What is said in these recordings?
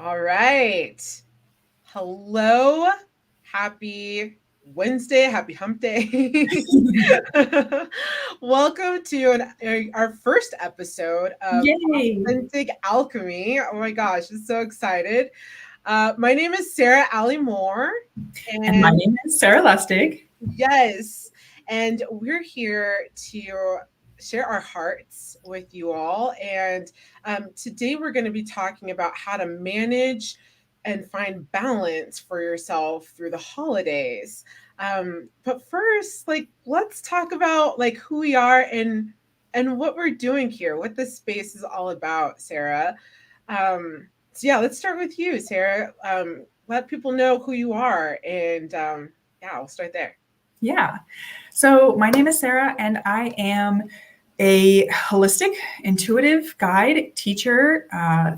All right. Hello. Happy Wednesday. Happy hump day. Welcome to our first episode of Yay! Authentic Alchemy. Oh my gosh, I'm so excited. My name is Sarah Allie Moore. And my And name is Sarah Lustig. yes, and we're here to share our hearts with you all. And today we're going to be talking about how to manage and find balance for yourself through the holidays. But first, let's talk about who we are and what we're doing here, what this space is all about, Sarah. So yeah, let's start with you, Sarah. Let people know who you are, and yeah, I'll start there. Yeah. So my name is Sarah, and I am a holistic, intuitive guide, teacher,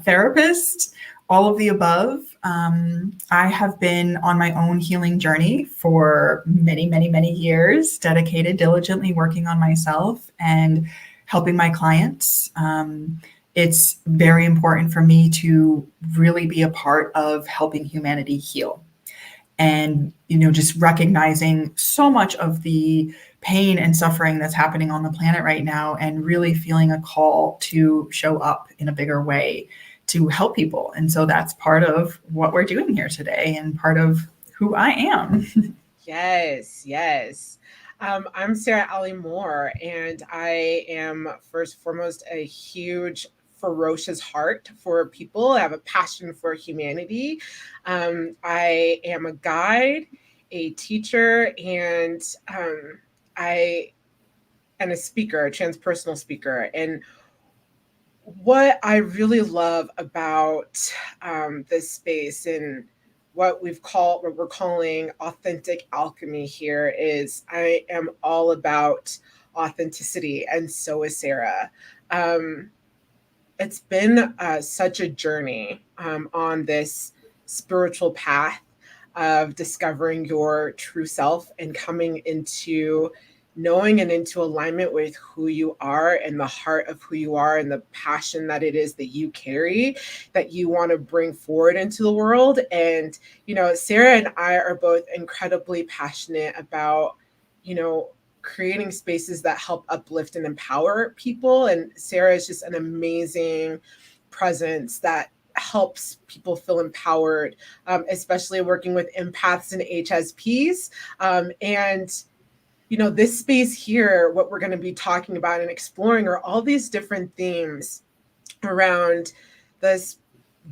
therapist, all of the above. I have been on my own healing journey for many, many, many years, dedicated, diligently working on myself and helping my clients. It's very important for me to really be a part of helping humanity heal. And just recognizing so much of the pain and suffering that's happening on the planet right now, and really feeling a call to show up in a bigger way to help people. And so that's part of what we're doing here today and part of who I am. Yes, yes. I'm Sarah Ali Moore, and I am first and foremost a huge, ferocious heart for people. I have a passion for humanity. I am a guide, a teacher, and I am a speaker, a transpersonal speaker. And what I really love about this space and what we're calling authentic alchemy here is I am all about authenticity, and so is Sarah. Um, it's been such a journey on this spiritual path of discovering your true self and coming into knowing and into alignment with who you are and the heart of who you are and the passion that it is that you carry that you want to bring forward into the world. And Sarah and I are both incredibly passionate about you know creating spaces that help uplift and empower people. And Sarah is just an amazing presence that helps people feel empowered, especially working with empaths and HSPs. And this space here, what we're going to be talking about and exploring are all these different themes around this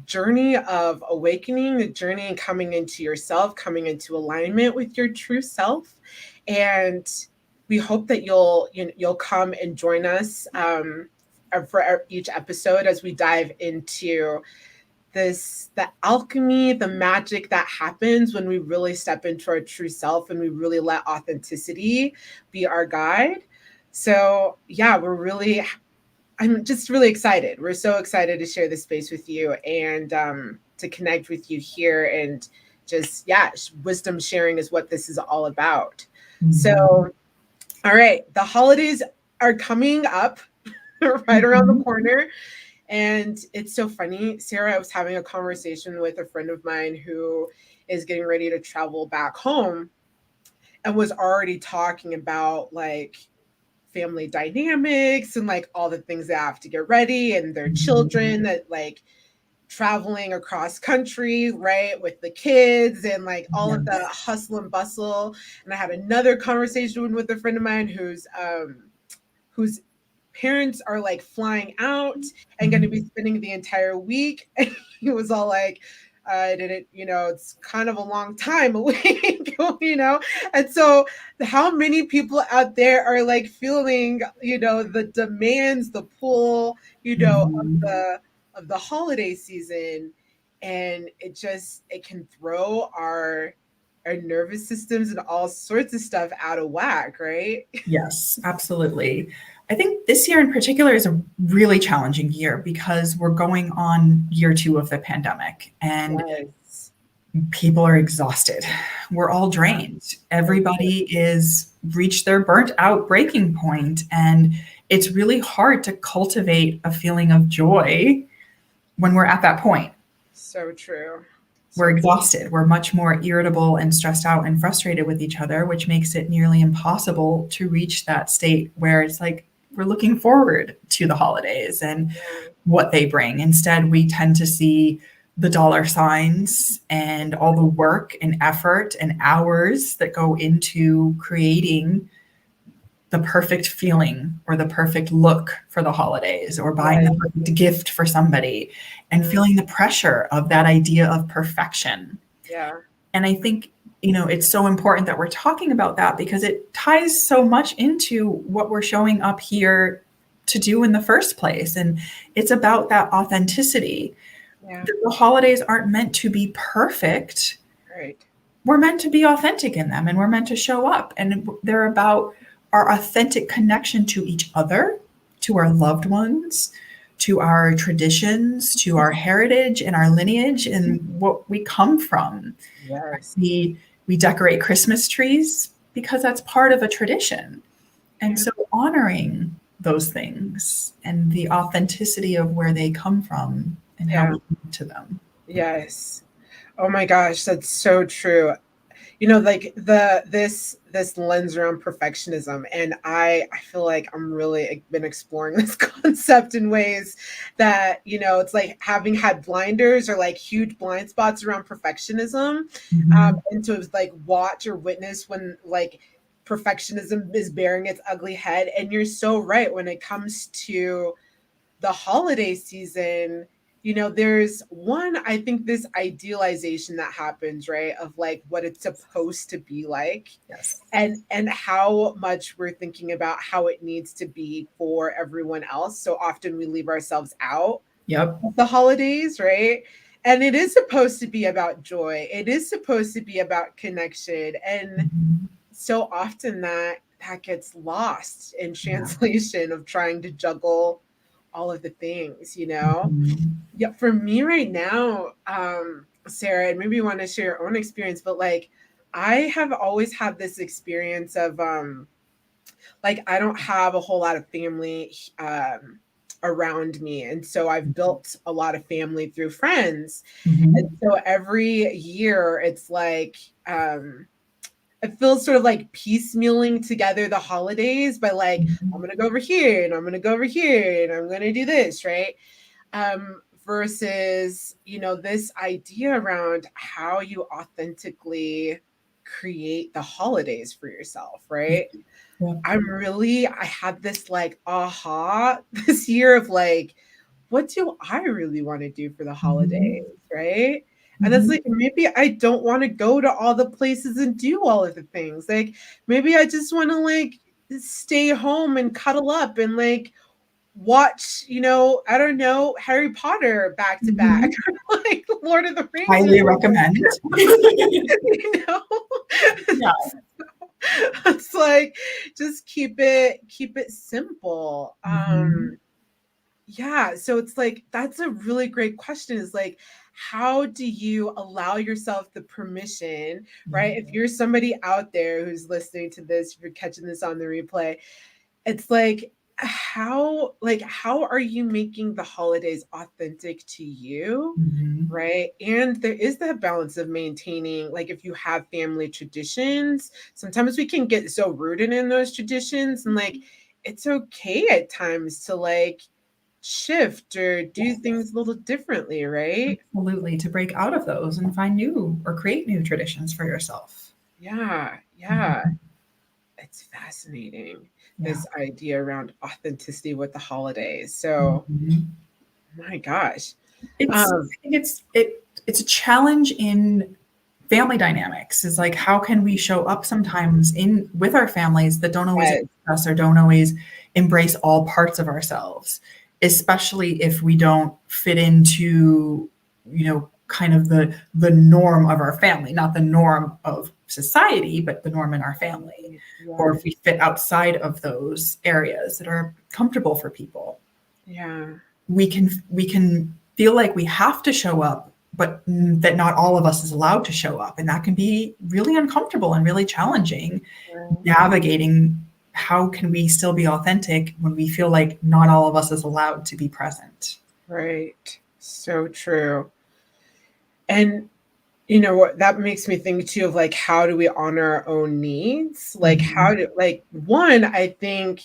journey of awakening, the journey and coming into yourself, coming into alignment with your true self. And we hope that you'll come and join us for each episode as we dive into the alchemy, the magic that happens when we really step into our true self and we really let authenticity be our guide. So yeah, I'm just really excited. We're so excited to share this space with you and to connect with you here, and just, yeah, wisdom sharing is what this is all about. So, all right, the holidays are coming up right around the corner. And it's so funny, Sarah. I was having a conversation with a friend of mine who is getting ready to travel back home and was already talking about family dynamics and all the things they have to get ready and their children that traveling across country, right, with the kids and all of the Yes. hustle and bustle. And I had another conversation with a friend of mine whose parents are flying out and going to be spending the entire week. And he was all like, I didn't, it's kind of a long time away, And so how many people out there are feeling, the demands, the pull, of the holiday season. And it can throw our nervous systems and all sorts of stuff out of whack, right? Yes, absolutely. I think this year in particular is a really challenging year because we're going on year 2 of the pandemic and Yes. people are exhausted. We're all drained. Everybody is reached their burnt out breaking point, and it's really hard to cultivate a feeling of joy when we're at that point. So true. We're So true. exhausted. We're much more irritable and stressed out and frustrated with each other, which makes it nearly impossible to reach that state where it's like we're looking forward to the holidays and Yeah. what they bring. Instead, we tend to see the dollar signs and all the work and effort and hours that go into creating the perfect feeling or the perfect look for the holidays or buying the Yes. perfect gift for somebody and Yeah. feeling the pressure of that idea of perfection. Yeah. And I think, it's so important that we're talking about that because it ties so much into what we're showing up here to do in the first place. And it's about that authenticity. Yeah. The holidays aren't meant to be perfect. Right. We're meant to be authentic in them and we're meant to show up. And they're about our authentic connection to each other, to our loved ones, to our traditions, to our heritage and our lineage and what we come from. Yes. We decorate Christmas trees because that's part of a tradition. And Yeah. so honoring those things and the authenticity of where they come from and how Yeah. we connect to them. Yes. Oh my gosh, that's so true. Like this lens around perfectionism, and I feel like I'm really been exploring this concept in ways that it's like having had blinders or like huge blind spots around perfectionism, Mhm. and to like watch or witness when like perfectionism is bearing its ugly head. And you're so right when it comes to the holiday season. There's one, I think, this idealization that happens, right, of like what it's supposed to be like, Yes. and how much we're thinking about how it needs to be for everyone else. So often we leave ourselves out Yep. of the holidays, right? And it is supposed to be about joy, it is supposed to be about connection, and Mhm. so often that gets lost in Yeah. translation of trying to juggle all of the things. Mhm. Yeah, for me right now, Sarah, and maybe you want to share your own experience, but like I have always had this experience of like I don't have a whole lot of family around me. And so I've built a lot of family through friends. And Mhm. so every year it's like it feels sort of like piecemealing together the holidays by like, I'm Mhm. gonna go over here and I'm gonna go over here and I'm gonna do this, right? Versus, this idea around how you authentically create the holidays for yourself, right? Yeah. I had this like aha this year of like, what do I really want to do for the Mhm. holidays, right? And that's Mhm. like, maybe I don't want to go to all the places and do all of the things. Like, maybe I just want to like stay home and cuddle up and like watch, I don't know, Harry Potter back to back, Mhm. like Lord of the Rings, Highly recommend. you know? Yeah. It's like just keep it simple. Mhm. Yeah, so it's like that's a really great question, is like how do you allow yourself the permission, Yeah. right? If you're somebody out there who's listening to this, if you're catching this on the replay, it's like how are you making the holidays authentic to you, Mhm. right? And there is that balance of maintaining, like if you have family traditions, sometimes we can get so rooted in those traditions, and like it's okay at times to like shift or do Yes. things a little differently, right? Absolutely. To break out of those and find new or create new traditions for yourself. Yeah, yeah. Mhm. It's fascinating, Yeah. this idea around authenticity with the holidays. So Mhm. my gosh. I think it's a challenge in family dynamics is like how can we show up sometimes in with our families that don't always Yes, accept us or don't always embrace all parts of ourselves, especially if we don't fit into kind of the norm of our family, not the norm of society but the norm in our family, or yeah, if we fit outside of those areas that are comfortable for people. yeah, We can feel like we have to show up, but that not all of us is allowed to show up, and that can be really uncomfortable and really challenging yeah. navigating. How can we still be authentic when we feel like not all of us is allowed to be present? Right. So true. And you know what, that makes me think too of like, how do we honor our own needs? Like, how do, like, one, I think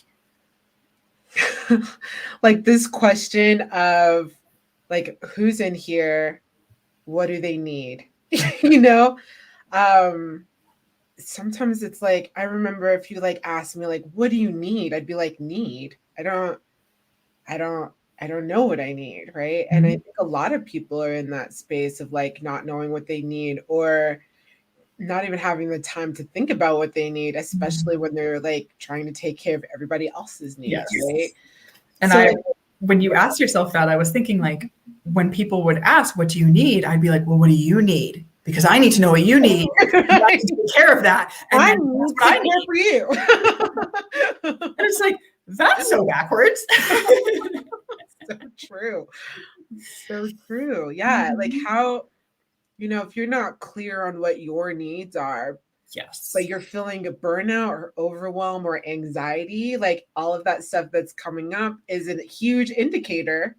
like this question of like, who's in here, what do they need? You know, um sometimes it's like, I remember if you like asked me like, what do you need, I'd be like, need, I don't I don't know what I need, right? And I Mhm. think a lot of people are in that space of like not knowing what they need, or not even having the time to think about what they need, especially when they're like trying to take care of everybody else's needs, right? Yes. And So like, when you asked yourself that, I was thinking like, when people would ask, what do you need? I'd be like, well, what do you need? Because I need to know what you need. You have to take care of that. And I then that's need what I to care need. for you. And it's like, that's so backwards. So true. So true. Yeah. Like how, you know, if you're not clear on what your needs are, but Yes. you're feeling a burnout or overwhelm or anxiety, like all of that stuff that's coming up is a huge indicator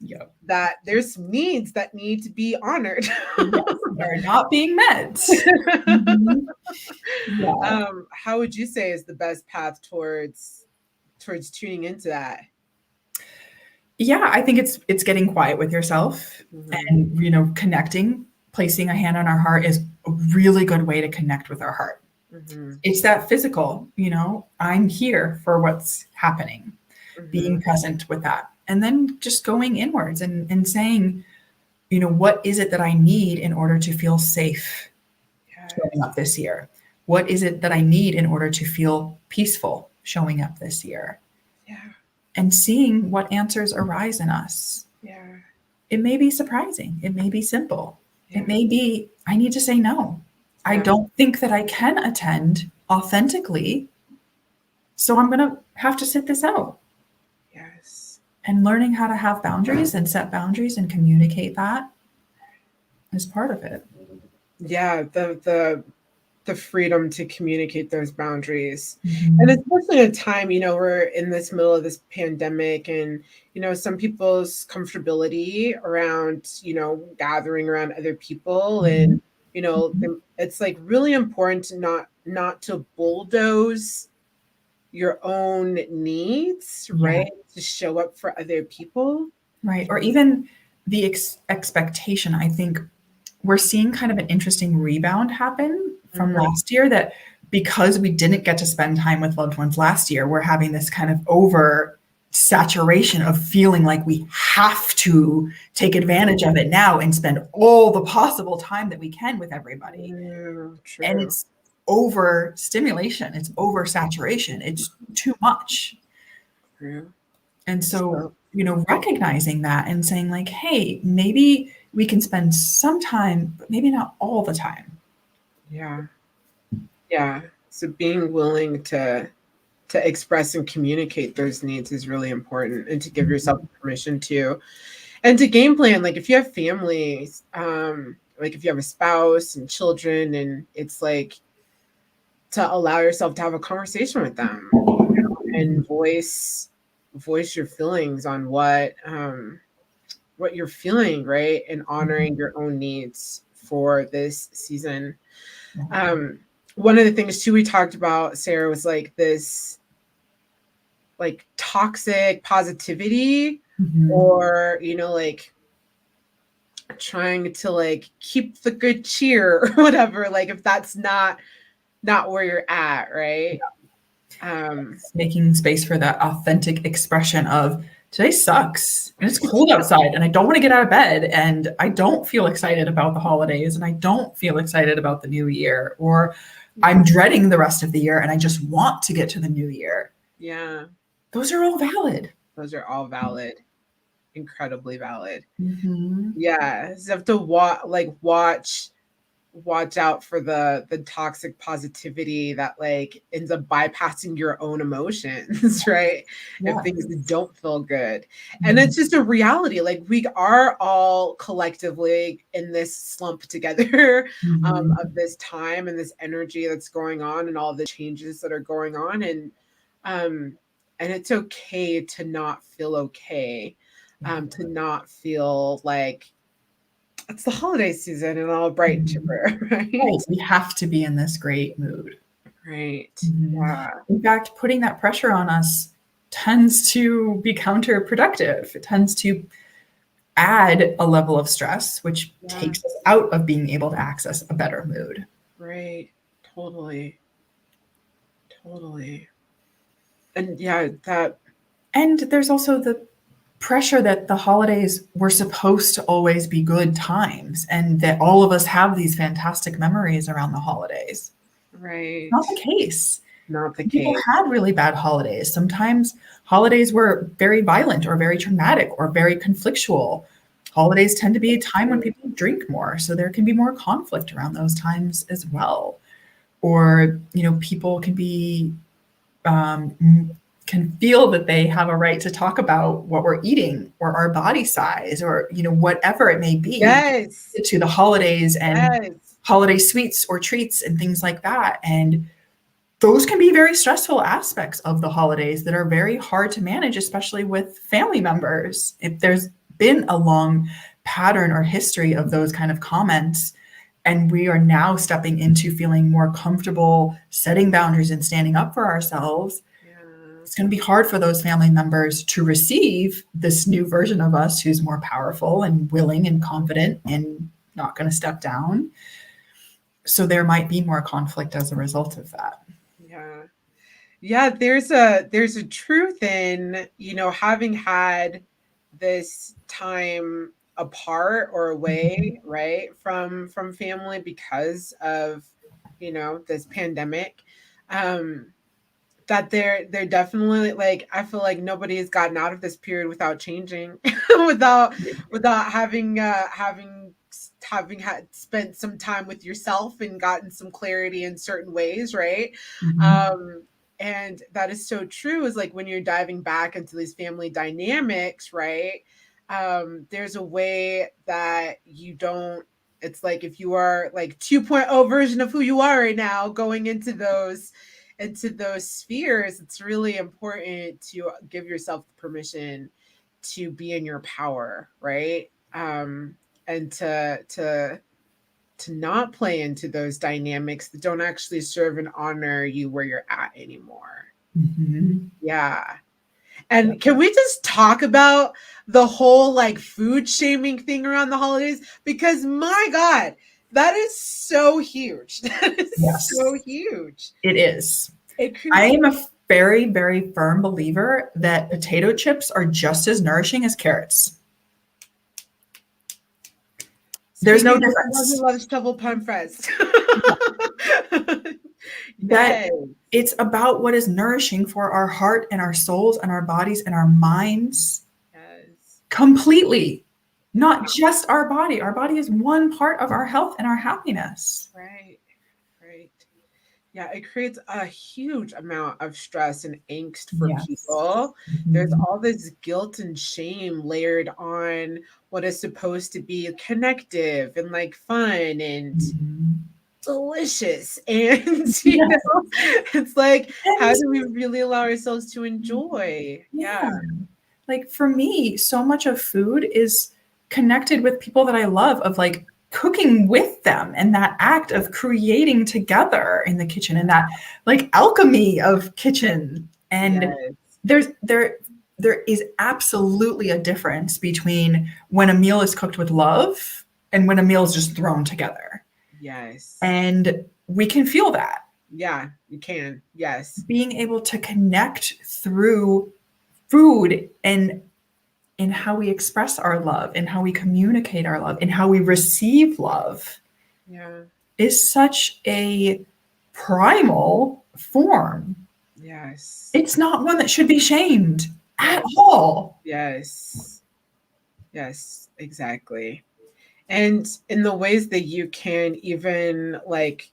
Yep. that there's needs that need to be honored. Yes. They're not being met. Mhm. Yeah. How would you say is the best path towards tuning into that? Yeah, I think it's getting quiet with yourself Mm-hmm. and connecting, placing a hand on our heart is a really good way to connect with our heart. Mm-hmm. It's that physical, I'm here for what's happening, Mm-hmm. being present with that. And then just going inwards and saying, what is it that I need in order to feel safe showing Yes. up this year? What is it that I need in order to feel peaceful showing up this year? Yeah. And seeing what answers arise in us. Yeah. It may be surprising. It may be simple. It Yeah. may be, I need to say no. I Yeah. don't think that I can attend authentically. So I'm going to have to sit this out. Yes. And learning how to have boundaries and set boundaries and communicate that is part of it. Yeah. The freedom to communicate those boundaries. And Mhm. especially at a time, you know, we're in this middle of this pandemic, and, you know, some people's comfortability around, you know, gathering around other people, Mhm. and, you know, it's like really important to not to bulldoze your own needs, Yeah. right? To show up for other people. Right. Or even the expectation. I think we're seeing kind of an interesting rebound happen from Mhm. last year that because we didn't get to spend time with loved ones last year, we're having this kind of over saturation of feeling like we have to take advantage of it now and spend all the possible time that we can with everybody. True, And true, it's over stimulation, it's over saturation, it's too much. true. And so, So, recognizing that and saying, like, hey, maybe we can spend some time, but maybe not all the time. yeah, yeah. So being willing to express and communicate those needs is really important, and to give yourself permission to, and to game plan. Like if you have families, like if you have a spouse and children, and it's like to allow yourself to have a conversation with them, and voice your feelings on what you're feeling, right? And honoring your own needs for this season. Um, One of the things too we talked about, Sarah, was like this like toxic positivity, Mhm. or, you know, like trying to like keep the good cheer or whatever, like if that's not where you're at, right? um Making space for that authentic expression of today sucks and it's cold outside and I don't want to get out of bed and I don't feel excited about the holidays and I don't feel excited about the new year, or I'm dreading the rest of the year and I just want to get to the new year. yeah, Those are all valid. those are all valid, incredibly valid. Mhm. Yeah, so you have to watch out for the toxic positivity that like ends up bypassing your own emotions, right? If Yeah. things don't feel good. And Mhm. it's just a reality. Like we are all collectively in this slump together, Mhm. of this time and this energy that's going on and all the changes that are going on. Um and it's okay to not feel okay, to not feel like it's the holiday season and all bright and chipper, Right. right? We have to be in this great mood. Right. Mhm. Yeah. In fact, putting that pressure on us tends to be counterproductive. It tends to add a level of stress, which Yeah. takes us out of being able to access a better mood. Right. Totally. Totally. And yeah, that, And there's also the pressure that the holidays were supposed to always be good times and that all of us have these fantastic memories around the holidays. right. Not the case. Not the People case. had really bad holidays. Sometimes holidays were very violent or very traumatic or very conflictual. Holidays tend to be a time when people drink more, so there can be more conflict around those times as well. Or, people can be can feel that they have a right to talk about what we're eating or our body size or whatever it may be Yes. to the holidays and Yes. holiday sweets or treats and things like that. And those can be very stressful aspects of the holidays that are very hard to manage, especially with family members. If there's been a long pattern or history of those kind of comments, and we are now stepping into feeling more comfortable setting boundaries and standing up for ourselves, Yeah. it's going to be hard for those family members to receive this new version of us who's more powerful and willing and confident and not going to step down. So there might be more conflict as a result of that. Yeah. Yeah, there's a truth in, having had this time apart or Mhm. away, right, from family because of, this pandemic. Um that they're definitely like, I feel like nobody has gotten out of this period without changing, without having had spent some time with yourself and gotten some clarity in certain ways, right? Mhm. um and that is so true, is like when you're diving back into these family dynamics, right? There's a way that you don't, it's like if you are like 2.0 version of who you are right now going into those spheres, it's really important to give yourself permission to be in your power, right? And to not play into those dynamics that don't actually serve and honor you where you're at anymore. Mhm. Yeah. Yep. And can we just talk about the whole like food shaming thing around the holidays? Because my God, that is so huge. That is so Yes, huge. it is. It I creates, am a very, very firm believer that potato chips are just as nourishing as carrots. There's no speaking of someone who difference. loves shovel pan fries. That Yes. it's about what is nourishing for our heart and our souls and our bodies and our minds Yes. completely, Yeah. not just our body. Our body is one part of our health and our happiness. Right. Right. Yeah, it creates a huge amount of stress and angst for Yes. people. There's Mhm. all this guilt and shame layered on what is supposed to be connective and like fun and Mhm. delicious. And, Yes. it's like, how And do we really allow ourselves to enjoy? yeah, Yeah. like for me, so much of food is connected with people that I love, of like cooking with them and that act of creating together in the kitchen and that like alchemy of kitchen. And Yes. there's there is absolutely a difference between when a meal is cooked with love and when a meal is just thrown together. Yes. And we can feel that. Yeah, you can. Yes. Being able to connect through food and in how we express our love, in how we communicate our love, in how we receive love Yeah. is such a primal form. Yes. It's not one that should be shamed at Yes. all. Yes. Yes, exactly. And in the ways that you can even like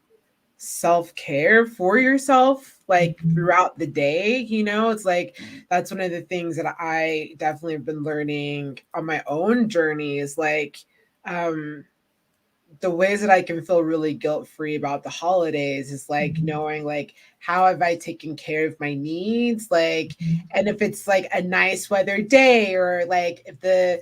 self-care for yourself like Mhm. throughout the day, it's like that's one of the things that I definitely have been learning on my own journey, is like um the ways that I can feel really guilt-free about the holidays is like Mhm. knowing like how have I taken care of my needs, like, and if it's like a nice weather day, or like if the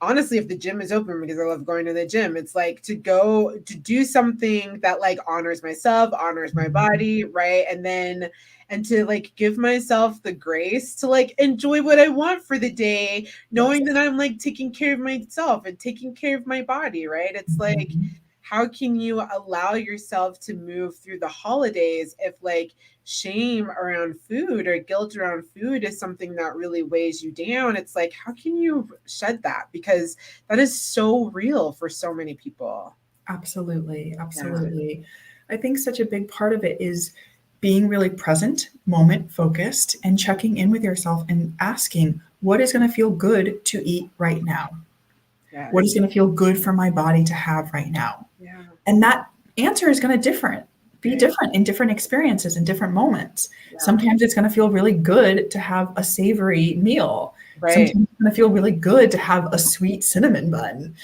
honestly, if the gym is open, because I love going to the gym, it's like to go to do something that like honors myself, honors my body, right? And to like give myself the grace to like enjoy what I want for the day, Yes. knowing that I'm like taking care of myself and taking care of my body, right? It's like, Mhm. how can you allow yourself to move through the holidays if like shame around food or guilt around food is something that really weighs you down? It's like, how can you shed that? Because that is so real for so many people. Absolutely. Yeah. Absolutely. I think such a big part of it is being really present, moment focused, and checking in with yourself and asking, what is going to feel good to eat right now? What is Yes. going to feel good for my body to have right now? Yeah. And that answer is going to be Right. different in different experiences and different moments. Yeah. Sometimes it's going to feel really good to have a savory meal. Right. Sometimes it's going to feel really good to have a sweet cinnamon bun.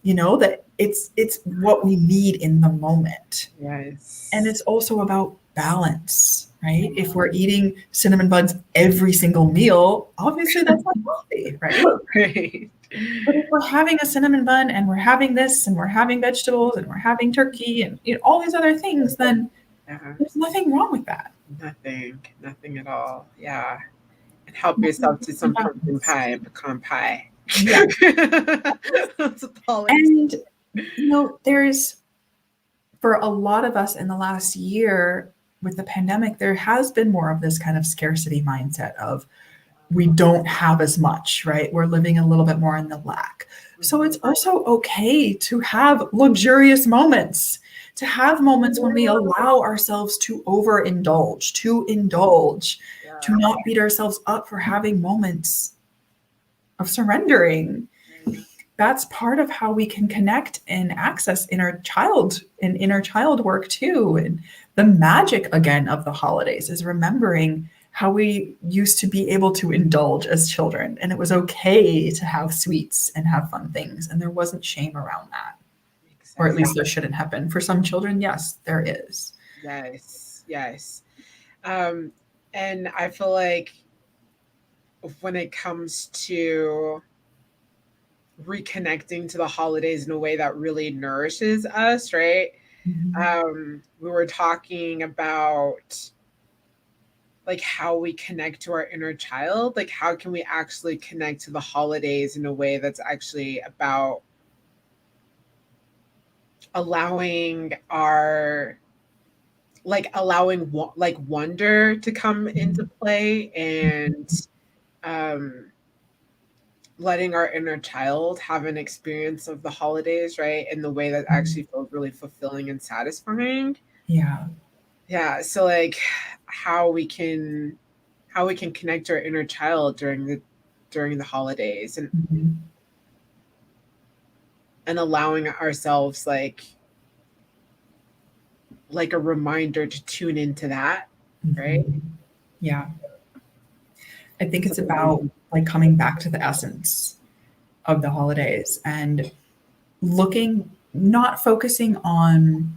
That it's what we need in the moment. And Yes. it's also about balance, right? If we're eating cinnamon buns every single meal, obviously that's not healthy, right? Right. But if we're having a cinnamon bun and we're having this and we're having vegetables and we're having turkey and all these other things, then Yeah. there's nothing wrong with that. Nothing. Nothing at all. Yeah. And help Nothing yourself to but some pumpkin balance. pie, pecan pie. Yeah. That's what the holidays. And, there's, for a lot of us in the last year with the pandemic, there has been more of this kind of scarcity mindset of we don't have as much, right? We're living a little bit more in the lack. So Mhm. it's also okay to have luxurious moments, to have moments when we allow ourselves to overindulge, to indulge, to Yeah. not beat ourselves up for having moments of surrendering. Right. That's part of how we can connect and access inner child work too. And the magic again of the holidays is remembering how we used to be able to indulge as children, and it was okay to have sweets and have fun things, and there wasn't shame around that, or at Exactly. least there shouldn't have been. For some children, yes, there is. Yes. Yes. Um, and I feel like when it comes to reconnecting to the holidays in a way that really nourishes us, right? Mhm. We were talking about like how we connect to our inner child. Like, how can we actually connect to the holidays in a way that's actually about allowing our like wonder to come into play, and um letting our inner child have an experience of the holidays, right? In the way that actually feels really fulfilling and satisfying. Yeah. Yeah. So like how we can connect to our inner child during the holidays, Mhm. and allowing ourselves like a reminder to tune into that, right? Mhm. Yeah. I think So, it's about like coming back to the essence of the holidays and not focusing on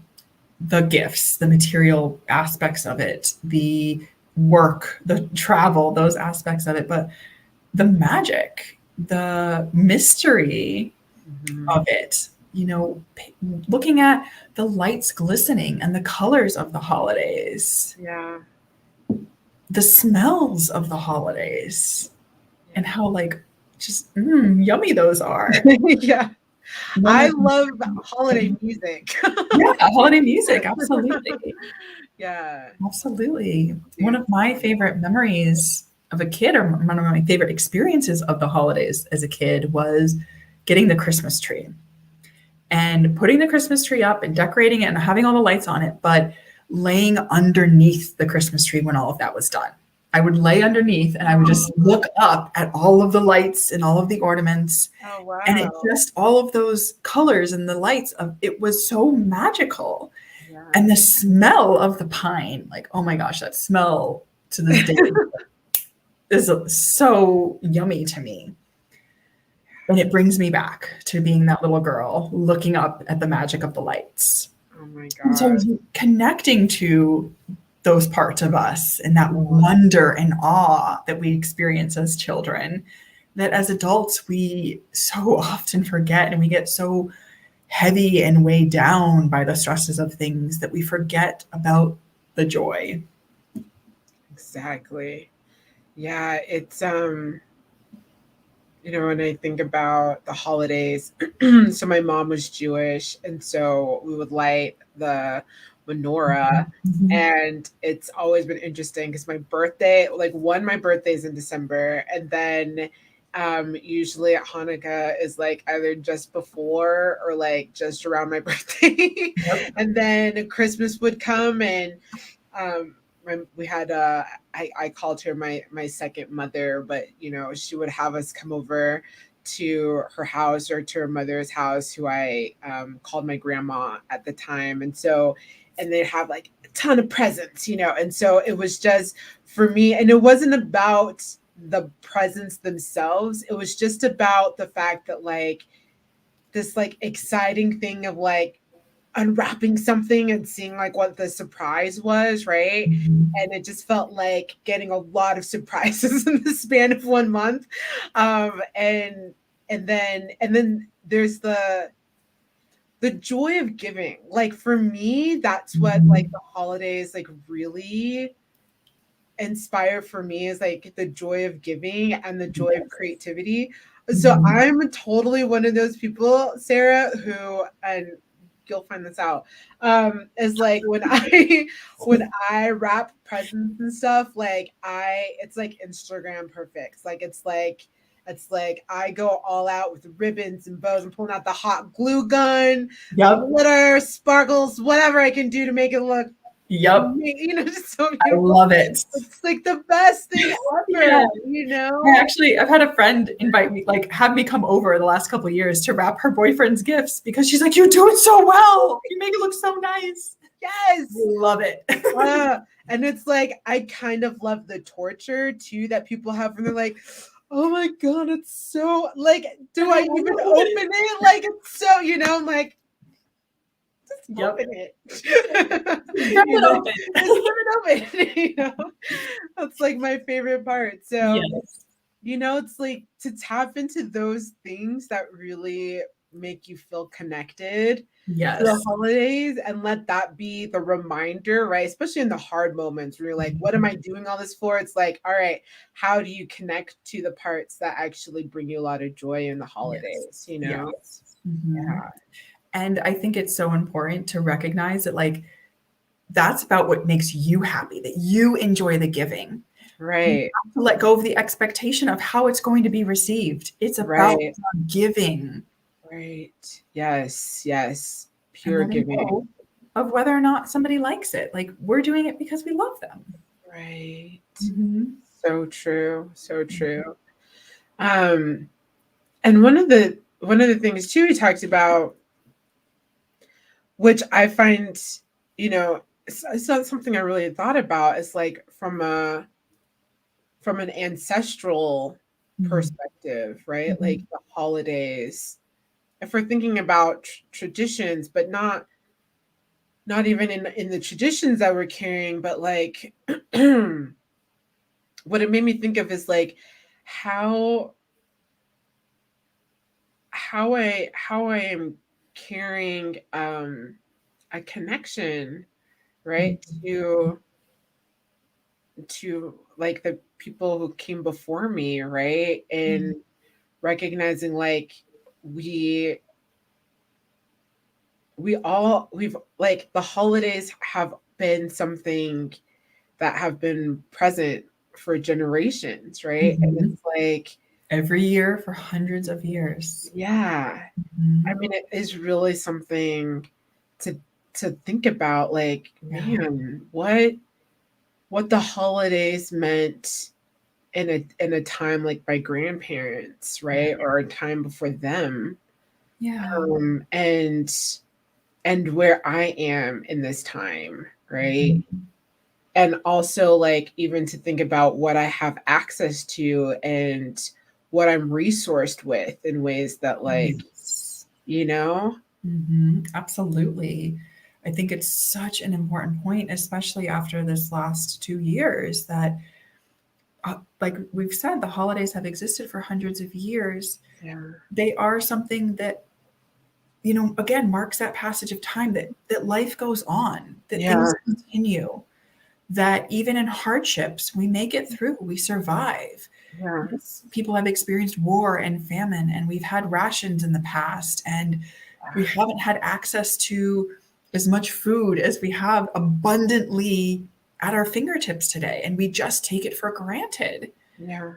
the gifts, the material aspects of it, the work, the travel, those aspects of it, but the magic, the mystery mhm. of it. Looking at the lights glistening and the colors of the holidays, Yeah. the smells of the holidays, and Yeah. how like just yummy those are. Yeah. One I of love holiday music. Yeah, holiday music, absolutely. Yeah. Absolutely. One Too. of my favorite memories of a kid, or one of my favorite experiences of the holidays as a kid, was getting the Christmas tree and putting the Christmas tree up and decorating it and having all the lights on it, but laying underneath the Christmas tree when all of that was done. I would lay underneath and I would just Oh, look up at all of the lights and all of the ornaments, oh and it wow. just all of those colors and the lights of it was so magical. Yeah. And the smell of the pine, like, oh my gosh, that smell to this day is so yummy to me. And it brings me back to being that little girl looking up at the magic of the lights. Oh my And so god. connecting to those parts of us and that wonder and awe that we experience as children that as adults we so often forget, and we get so heavy and weighed down by the stresses of things that we forget about the joy. Exactly. Yeah, it's when I think about the holidays, so my mom was Jewish, and so we would light the menorah. Mhm. And it's always been interesting because my birthday, my birthday is in December, and then usually at Hanukkah is like either just before or like just around my birthday. Yep. And then Christmas would come, and we had I called her my second mother, but she would have us come over to her house or to her mother's house, who I called my grandma at the time. And they'd have like a ton of presents, and so it was just for me, and it wasn't about the presents themselves, it was just about the fact that like this like exciting thing of like unwrapping something and seeing like what the surprise was, right? Mhm. And it just felt like getting a lot of surprises in the span of 1 month. And then there's the joy of giving. Like for me, that's what like Mhm. the holidays like really inspire for me, is like the joy of giving and the joy of Yes. creativity. So Mhm. I'm totally one of those people, Sarah, who, and you'll find this out, is like when I when I wrap presents and stuff, like it's like Instagram perfect. It's like I go all out with ribbons and bows. I'm pulling out the hot glue gun, Yep. glitter, sparkles, whatever I can do to make it look, Yep. just so I beautiful. love it. It's like the best thing Yeah. ever. I've had a friend invite me, like, have me come over the last couple of years to wrap her boyfriend's gifts because she's like, "You do it so well. You make it look so nice." Yes. Love it. And it's like I kind of love the torture too that people have when they're like, "Oh my god, it's so like, do I even open it? Like it's so, I'm like, just Yep. open it." Rip it open. Just leave it open. That's like my favorite part. So Yes. it's like to tap into those things that really make you feel connected to the Yes. holidays, and let that be the reminder, right? Especially in the hard moments where you're like, what am I doing all this for? It's like, all right, how do you connect to the parts that actually bring you a lot of joy in the Yes. holidays, Yes. Mhm. Yeah. And I think it's so important to recognize that, like, that's about what makes you happy, that you enjoy the giving. You Right. have to let go of the expectation of how it's going to be received. It's about Right. giving Right. Yes. Yes. and Pure letting giving. go of whether or not somebody likes it. Like, we're doing it because we love them. Right. Mhm. So true. So true. Um, and one of the things too we talked about, which I find, it's not something I really thought about, is like from an ancestral Mhm. perspective, right? Like Mhm. the holidays. If we're thinking about traditions, but not even in the traditions that we're carrying, but like what it made me think of is like how how I am carrying a connection, right, Mhm. to like the people who came before me, right? And recognizing like we we've like the holidays have been something that have been present for generations, right? And Mhm. it's like, Every year for hundreds of years. yeah, I Mhm. mean, it is really something to think about, like, Yeah. man, what the holidays meant in a time like my grandparents, Yeah. right? Or a time before them. Yeah. And where I am in this time, right? Mhm. And also like even to think about what I have access to and what I'm resourced with in ways that like, Yes. you know? Absolutely. I think it's such an important point, especially after this last 2 years, that like we've said, the holidays have existed for hundreds of years. Yeah. They are something that, you know, again, marks that passage of time, that life goes on, that Yeah. things continue, that even in hardships, we make it through, we survive. Yeah. Yes, people have experienced war and famine, and we've had rations in the past, and we haven't had access to as much food as we have abundantly at our fingertips today, and we just take it for granted. Yeah.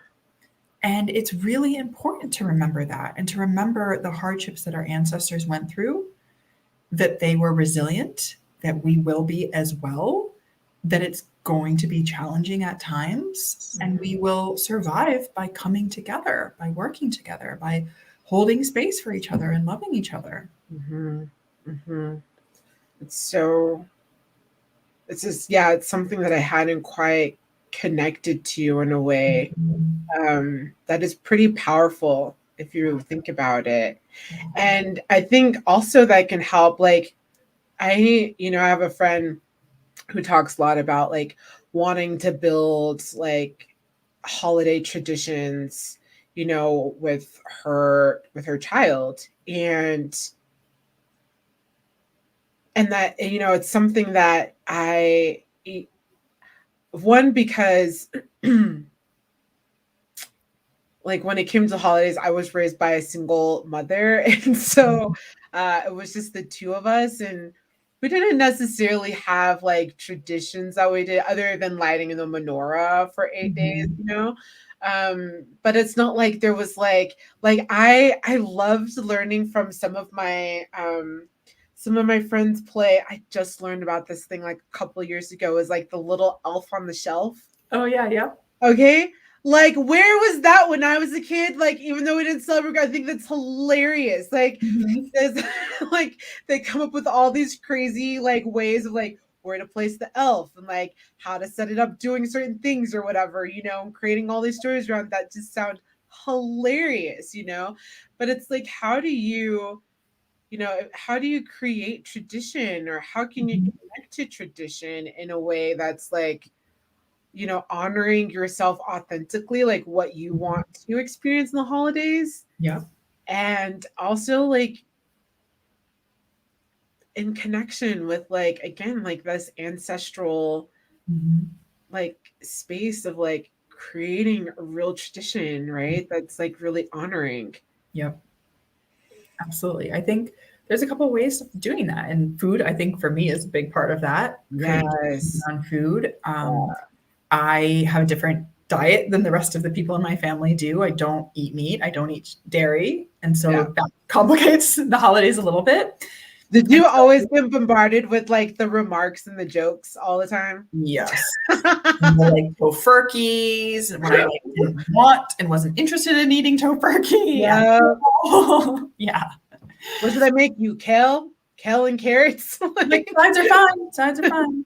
And it's really important to remember that, and to remember the hardships that our ancestors went through, that they were resilient, that we will be as well, that it's going to be challenging at times, and we will survive by coming together, by working together, by holding space for each other and loving each other. Mm-hmm. Mm-hmm. It's so, it's just, yeah, it's something that I hadn't quite connected to in a way that is pretty powerful if you think about it. And I think also that can help, like, I have a friend who talks a lot about like wanting to build like holiday traditions, with her child. And that, it's something that one, because like when it came to holidays, I was raised by a single mother. And so it was just the two of us. And we didn't necessarily have like traditions that we did other than lighting in the menorah for 8 days, Mhm. But it's not like there was like I loved learning from some of my friends play. I just learned about this thing like a couple of years ago, is like the little elf on the shelf. Oh, yeah, yeah. Okay. Like, where was that when I was a kid? Like, even though we didn't celebrate, I think that's hilarious. Like, Mhm. there's like they come up with all these crazy like ways of like where to place the elf and like how to set it up, doing certain things or whatever, and creating all these stories around that just sound hilarious. But it's like, how do you create tradition, or how can you Mhm. connect to tradition in a way that's like, honoring yourself authentically, like what you want to experience in the holidays, Yeah. and also like in connection with like, again, like this ancestral Mhm. like space of like creating a real tradition, right? That's like really honoring. Yep. Absolutely. I think there's a couple of ways of doing that. And food, I think for me, is a big part of that, creating traditions Yes. around food. I have a different diet than the rest of the people in my family do. I don't eat meat, I don't eat dairy. And so Yeah. that complicates the holidays a little bit. Did And you always so, get bombarded with like the remarks and the jokes all the time? yes, like tofurkeys when I like didn't want and wasn't interested in eating tofurkey. And Yeah. yeah, What did I make you? Kale and carrots? like Like, sides are fine. Sides are fine.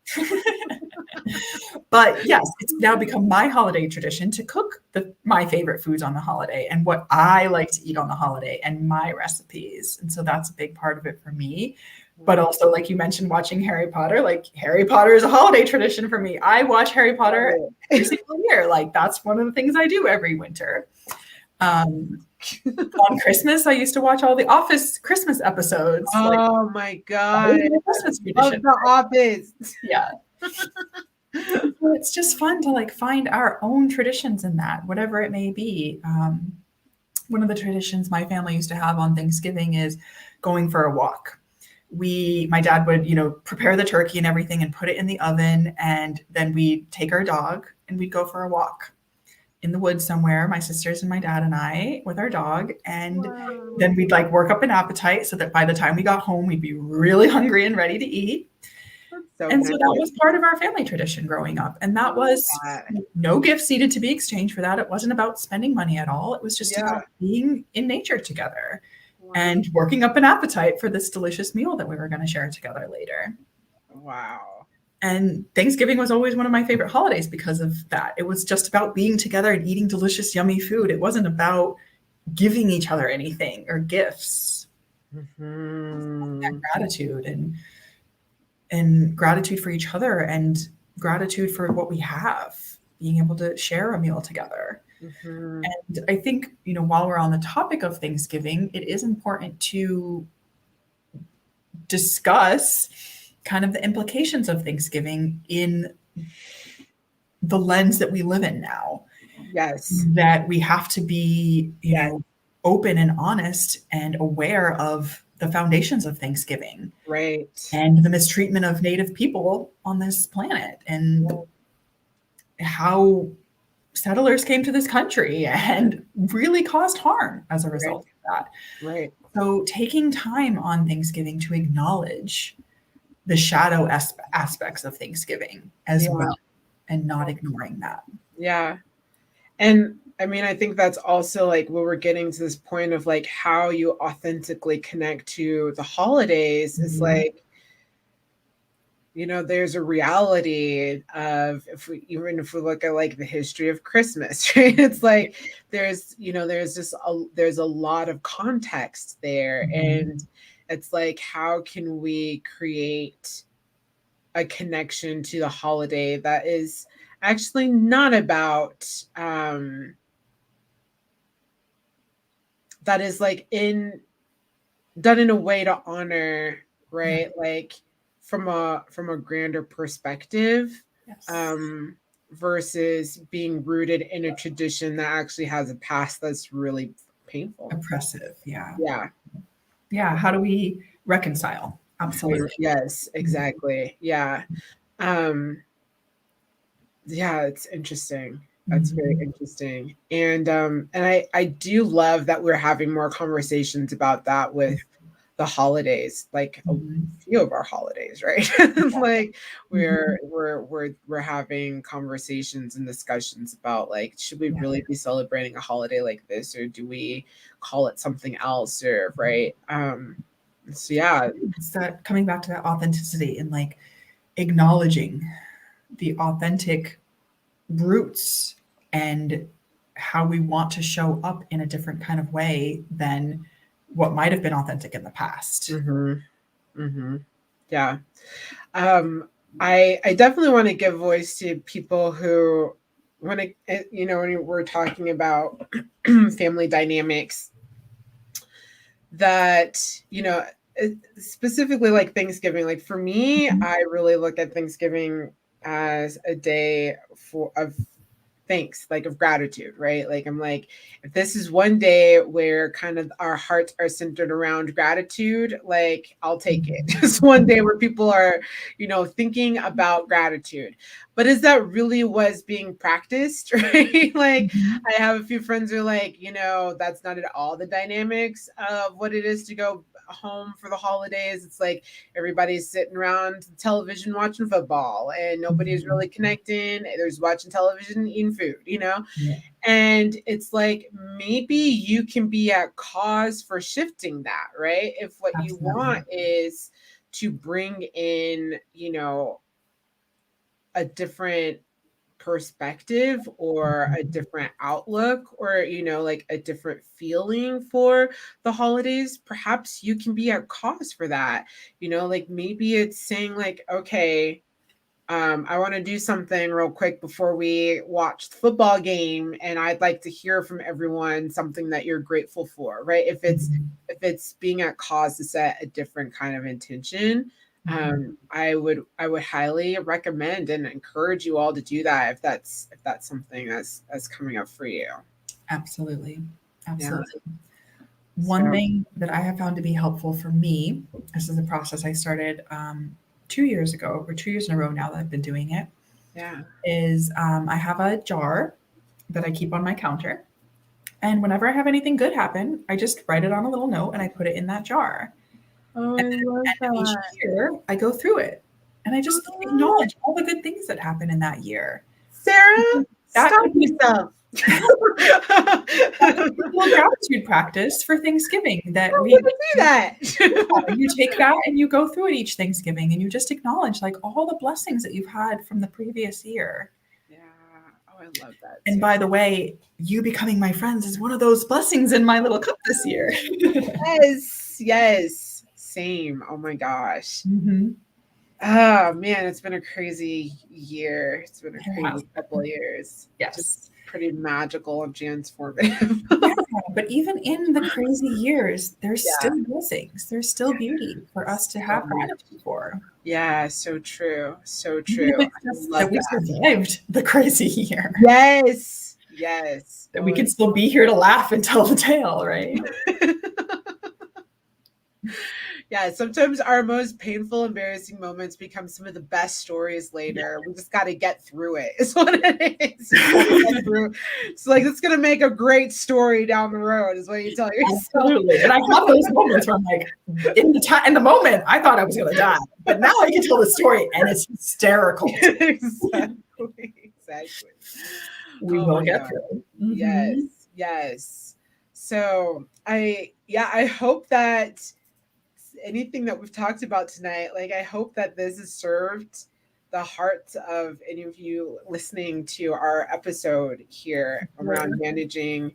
But yes, it's now become my holiday tradition to cook my favorite foods on the holiday and what I like to eat on the holiday and my recipes. And so that's a big part of it for me. But also, like you mentioned, watching Harry Potter, like Harry Potter is a holiday tradition for me. I watch Harry Potter every single year. Like that's one of the things I do every winter. On Christmas, I used to watch all the Office Christmas episodes. Like oh my that god, was my I Christmas love tradition. The Office. Yeah. So it's just fun to like find our own traditions in that, whatever it may be. One of the traditions my family used to have on Thanksgiving is going for a walk. My dad would, prepare the turkey and everything and put it in the oven, and then we'd take our dog and we'd go for a walk in the woods somewhere, my sisters and my dad and I, with our dog. And Wow. then we'd like work up an appetite so that by the time we got home, we'd be really hungry and ready to eat. That's so And so that nice. was part of our family tradition growing up. And I that love was that. no gifts needed to be exchanged for that. It wasn't about spending money at all. It was just Yeah. about being in nature together Wow. and working up an appetite for this delicious meal that we were going to share together later. Wow. And Thanksgiving was always one of my favorite holidays because of that. It was just about being together and eating delicious, yummy food. It wasn't about giving each other anything or gifts. That Mm-hmm. gratitude and gratitude for each other and gratitude for what we have. being able to share a meal together. Mm-hmm. And I think, while we're on the topic of Thanksgiving, it is important to discuss kind of the implications of Thanksgiving in the lens that we live in now. Yes. That we have to be, Yes. open and honest and aware of the foundations of Thanksgiving Right. and the mistreatment of Native people on this planet and Yeah. how settlers came to this country and really caused harm as a Right. result of that. Right. So, taking time on Thanksgiving to acknowledge the shadow aspects of Thanksgiving as Yeah. well and not ignoring that. Yeah. And I mean, I think that's also like where we're getting to this point of like how you authentically connect to the holidays is Mhm. like, there's a reality of even if we look at like the history of Christmas, right? It's like there's a lot of context there. Mhm. And it's like, how can we create a connection to the holiday that is actually not about that is like in done in a way to honor, Yeah. right? Like from a grander perspective, Yes. um, versus being rooted in a tradition that actually has a past that's really painful. Oppressive. Yeah. Yeah. Yeah. How do we reconcile? Right. Absolutely. Yes, Mhm. exactly. Yeah. Um, yeah, it's interesting. That's very Mhm. interesting. And I do love that we're having more conversations about that with the holidays, like a Mhm. few of our holidays, right? Like Mhm. we're having conversations and discussions about like, should we Yeah. really be celebrating a holiday like this, or do we call it something else, or right? So yeah. It's that coming back to that authenticity and like acknowledging the authentic roots and how we want to show up in a different kind of way than what might have been authentic in the past. Mm-hmm. Mm-hmm. Yeah. Um, I definitely want to give voice to people who, when we're talking about family dynamics, that specifically like Thanksgiving. Like for me, Mhm. I really look at Thanksgiving as a day of thanks, like of gratitude, right? Like I'm like, if this is one day where kind of our hearts are centered around gratitude, like I'll take it. Just one day where people are, thinking about gratitude. But is that really what's being practiced, right? Like Mhm. I have a few friends who are like, that's not at all the dynamics of what it is to go home for the holidays. It's like everybody's sitting around television watching football and nobody's Mhm. really connecting. There's watching television, eating food. Yeah, And it's like maybe you can be at cause for shifting that, right? If what you want absolutely. is to bring in, a different perspective or a different outlook or like a different feeling for the holidays, perhaps you can be at cause for that. Like maybe it's saying like, okay, I want to do something real quick before we watch the football game, and I'd like to hear from everyone something that you're grateful for, right? If it's Mhm. if it's being at cause to set a different kind of intention, Mhm. I would highly recommend and encourage you all to do that if that's something that's coming up for you. Absolutely. Yeah. Absolutely. One So thing that I have found to be helpful for me, this is a process I started 2 years ago, or 2 years in a row now that I've been doing it, yeah. is I have a jar that I keep on my counter. And whenever I have anything good happen, I just write it on a little note and I put it in that jar. Oh, And I then love at the end of each that. year, I go through it and I just Oh, acknowledge all the good things that happen in that year. Sarah, That stop could be yourself. that could be a little gratitude practice for Thanksgiving that I'm we gonna do that. you take that and you go through it each Thanksgiving and you just acknowledge like all the blessings that you've had from the previous year. Yeah. Oh, I love that, And Sarah. by the way, you becoming my friends is one of those blessings in my little cup this year. Yes, yes. Same. Oh my gosh. Mhm. Oh man, it's been a crazy year. It's been a It has crazy couple been. of years. Yes. Just pretty magical and transformative. Yeah, but even in the crazy years, there's Yeah. still blessings. There's still beauty for us to So have much. gratitude for. Yeah, so true. So Even true. if it's I just love that we that. survived the crazy year, Yes. Yes. that we Oh, can still be here to laugh and tell the tale, right? yeah, sometimes our most painful, embarrassing moments become some of the best stories Yeah. later. We just got to get through it, is what it is. You got to get through. It's like, it's going to make a great story down the road, is what you tell yourself. Absolutely. And I have those moments where I'm like, in the moment, I thought I was going to die, but now I can tell the story and it's hysterical. Exactly. Exactly. We Oh will my get God. through. Yes. Yes. So I hope that anything that we've talked about tonight, like I hope that this has served the hearts of any of you listening to our episode here around managing,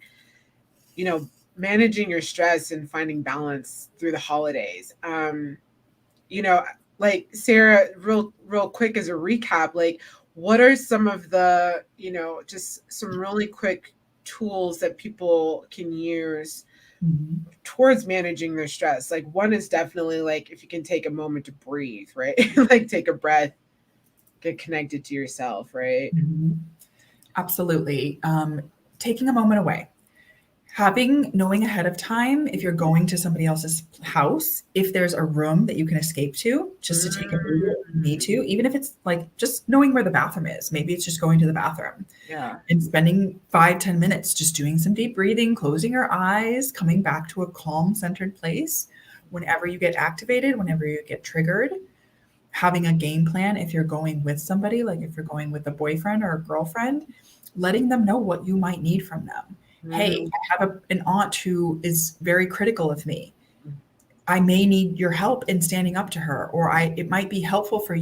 you know, managing your stress and finding balance through the holidays. You know, like Sarah, real quick as a recap, like what are some of the, just some really quick tools that people can use Mhm. towards managing their stress? Like one is definitely like if you can take a moment to breathe, right? Like take a breath, get connected to yourself, right? Mhm. Absolutely. Taking a moment away. Knowing ahead of time if you're going to somebody else's house, if there's a room that you can escape to, just to take a breather if you need Mm, to, even if it's like just knowing where the bathroom is. Maybe it's just going to the bathroom yeah. and spending 5-10 minutes just doing some deep breathing, closing your eyes, coming back to a calm, centered place. Whenever you get activated, whenever you get triggered, having a game plan if you're going with somebody, like if you're going with a boyfriend or a girlfriend, letting them know what you might need from them. Hey, Mm, I have an aunt who is very critical of me. I may need your help in standing up to her, or it might be helpful for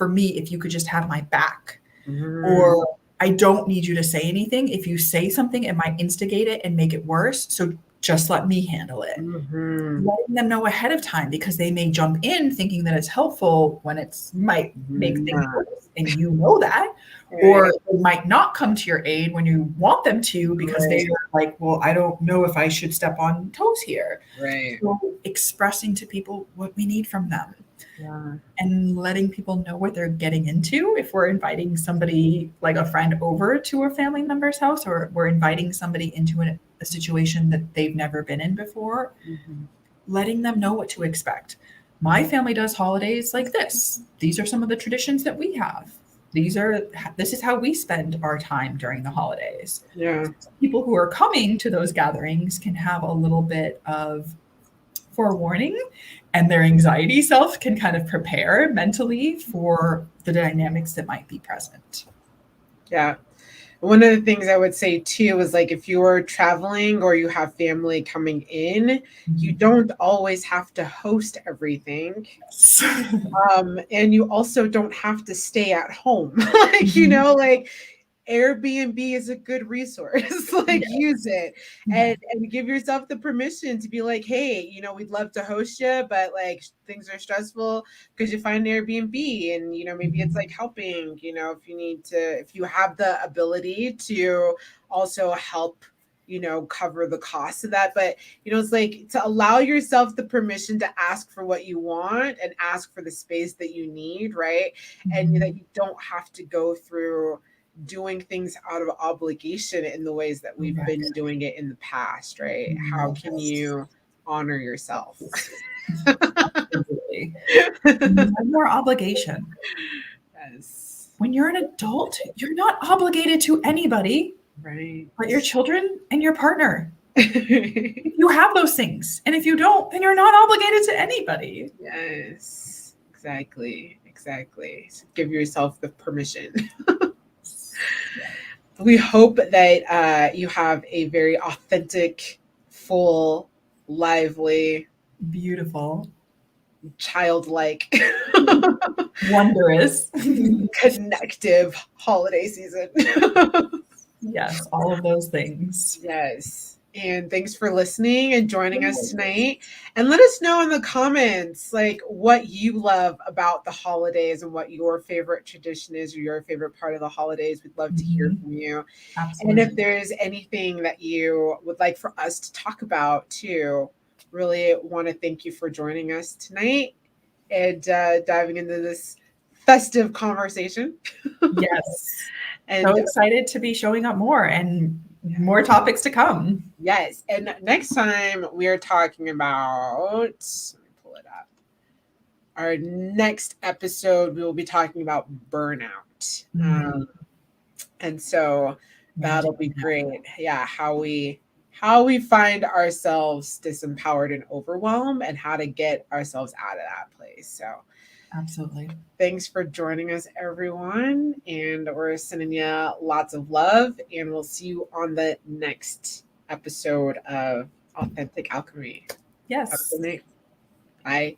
me if you could just have my back. mm, Or I don't need you to say anything. If you say something, it might instigate it and make it worse. So just let me handle it. mm-hmm, Letting them know ahead of time because they may jump in thinking that it's helpful when it's might make things nah, worse. And you know that. right, Or they might not come to your aid when you want them to because right, they are like, well, I don't know if I should step on toes here. right. So expressing to people what we need from them Yeah. and letting people know what they're getting into. If we're inviting somebody like a friend over to a family member's house, or we're inviting somebody into a situation that they've never been in before, Mm-hmm. letting them know what to expect. My family does holidays like this. These are some of the traditions that we have. This is how we spend our time during the holidays. Yeah. People who are coming to those gatherings can have a little bit of forewarning, and their anxiety self can kind of prepare mentally for the dynamics that might be present. Yeah. One of the things I would say too is like if you're traveling or you have family coming in, you don't always have to host everything. And you also don't have to stay at home. Like, like Airbnb is a good resource. Like Yeah. use it Yeah. and give yourself the permission to be like, hey, we'd love to host you, but like things are stressful because you find an Airbnb and maybe it's like helping, if you have the ability to also help cover the cost of that. But it's like to allow yourself the permission to ask for what you want and ask for the space that you need, right? And that you don't have to go through doing things out of obligation in the ways that we've Right. been doing it in the past, right? How can Yes. you honor yourself? Absolutely. No more obligation. Yes. When you're an adult, you're not obligated to anybody Right. but your children and your partner. You have those things. And if you don't, then you're not obligated to anybody. Yes. Exactly. Exactly. So give yourself the permission. We hope that you have a very authentic, full, lively, Beautiful. childlike, Wondrous. connective holiday season. Yes, all of those things. Yes. And thanks for listening and joining us tonight. And let us know in the comments like what you love about the holidays and what your favorite tradition is or your favorite part of the holidays. We'd love to hear from you. And if Absolutely. there's anything that you would like for us to talk about too, really want to thank you for joining us tonight and diving into this festive conversation. Yes. And So excited to be showing up more and more topics to come. yes, and next time we are talking about, let me pull it up. Our next episode, we will be talking about burnout. And so that'll be great. Yeah, how we find ourselves disempowered and overwhelmed and how to get ourselves out of that place. So Absolutely. thanks for joining us, everyone. And we're sending you lots of love. And we'll see you on the next episode of Authentic Alchemy. Yes. Have a good night. Bye.